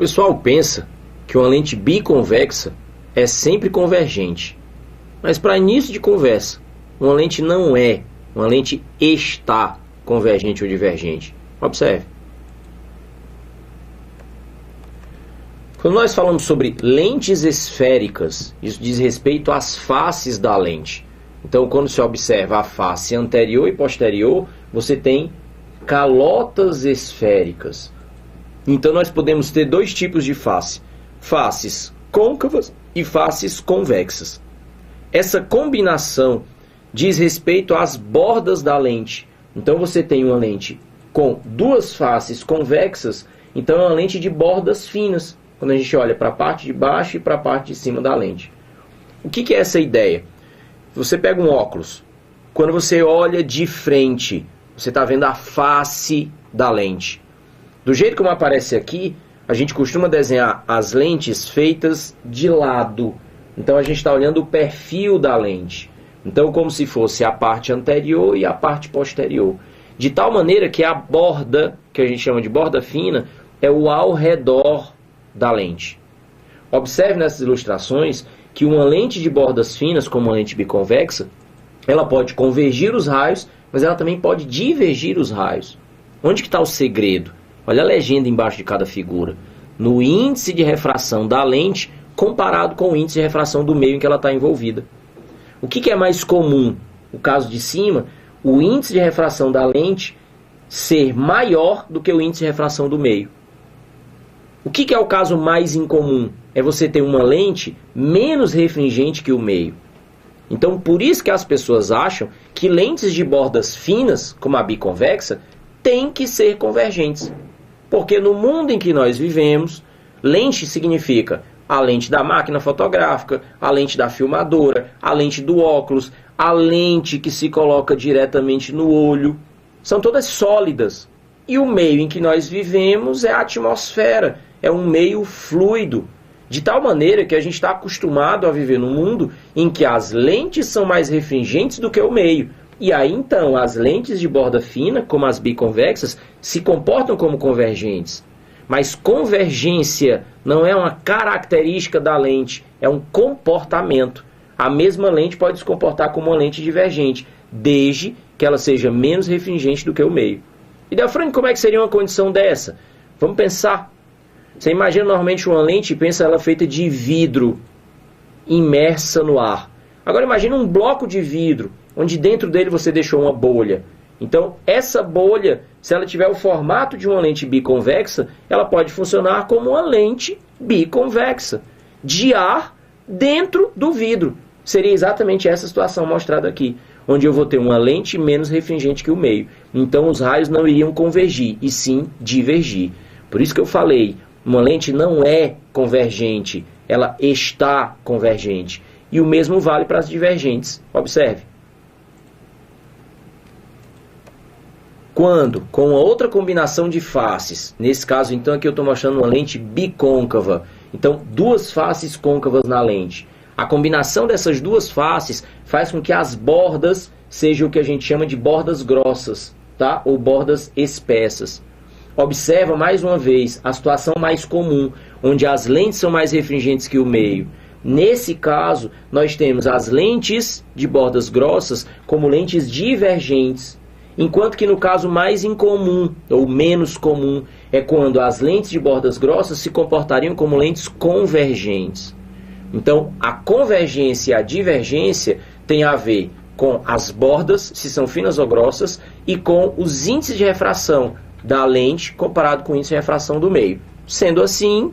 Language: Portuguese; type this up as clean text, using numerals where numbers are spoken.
pessoal pensa que uma lente biconvexa é sempre convergente. Mas para início de conversa, uma lente não é, uma lente está convergente ou divergente. Observe. Quando nós falamos sobre lentes esféricas, isso diz respeito às faces da lente. Então, quando você observa a face anterior e posterior, você tem calotas esféricas. Então, nós podemos ter dois tipos de face: faces côncavas e faces convexas. Essa combinação diz respeito às bordas da lente. Então, você tem uma lente com duas faces convexas, então é uma lente de bordas finas, quando a gente olha para a parte de baixo e para a parte de cima da lente. O que é essa ideia? Você pega um óculos, quando você olha de frente, você está vendo a face da lente. Do jeito como aparece aqui, a gente costuma desenhar as lentes feitas de lado. Então a gente está olhando o perfil da lente. Então como se fosse a parte anterior e a parte posterior. De tal maneira que a borda, que a gente chama de borda fina, é o ao redor da lente. Observe nessas ilustrações que uma lente de bordas finas, como uma lente biconvexa, ela pode convergir os raios, mas ela também pode divergir os raios. Onde que está o segredo? Olha a legenda embaixo de cada figura. No índice de refração da lente comparado com o índice de refração do meio em que ela está envolvida. O que é mais comum? O caso de cima, o índice de refração da lente ser maior do que o índice de refração do meio. O que é o caso mais incomum? É você ter uma lente menos refringente que o meio. Então, por isso que as pessoas acham que lentes de bordas finas, como a biconvexa, têm que ser convergentes. Porque no mundo em que nós vivemos, lente significa a lente da máquina fotográfica, a lente da filmadora, a lente do óculos, a lente que se coloca diretamente no olho. São todas sólidas. E o meio em que nós vivemos é a atmosfera, é um meio fluido. De tal maneira que a gente está acostumado a viver num mundo em que as lentes são mais refringentes do que o meio. E aí então as lentes de borda fina, como as biconvexas, se comportam como convergentes. Mas convergência não é uma característica da lente, é um comportamento. A mesma lente pode se comportar como uma lente divergente, desde que ela seja menos refringente do que o meio. E Delfrânio, como é que seria uma condição dessa? Vamos pensar. Você imagina normalmente uma lente e pensa ela feita de vidro, imersa no ar. Agora imagina um bloco de vidro, onde dentro dele você deixou uma bolha. Então essa bolha, se ela tiver o formato de uma lente biconvexa, ela pode funcionar como uma lente biconvexa, de ar dentro do vidro. Seria exatamente essa situação mostrada aqui, onde eu vou ter uma lente menos refringente que o meio. Então os raios não iriam convergir, e sim divergir. Por isso que eu falei, uma lente não é convergente, ela está convergente. E o mesmo vale para as divergentes. Observe. Quando, com uma outra combinação de faces, nesse caso então aqui eu estou mostrando uma lente bicôncava, então duas faces côncavas na lente. A combinação dessas duas faces faz com que as bordas sejam o que a gente chama de bordas grossas, tá? Ou bordas espessas. Observa mais uma vez a situação mais comum, onde as lentes são mais refringentes que o meio. Nesse caso, nós temos as lentes de bordas grossas como lentes divergentes, enquanto que no caso mais incomum, ou menos comum, é quando as lentes de bordas grossas se comportariam como lentes convergentes. Então, a convergência e a divergência tem a ver com as bordas, se são finas ou grossas, e com os índices de refração da lente comparado com o índice de refração do meio. Sendo assim,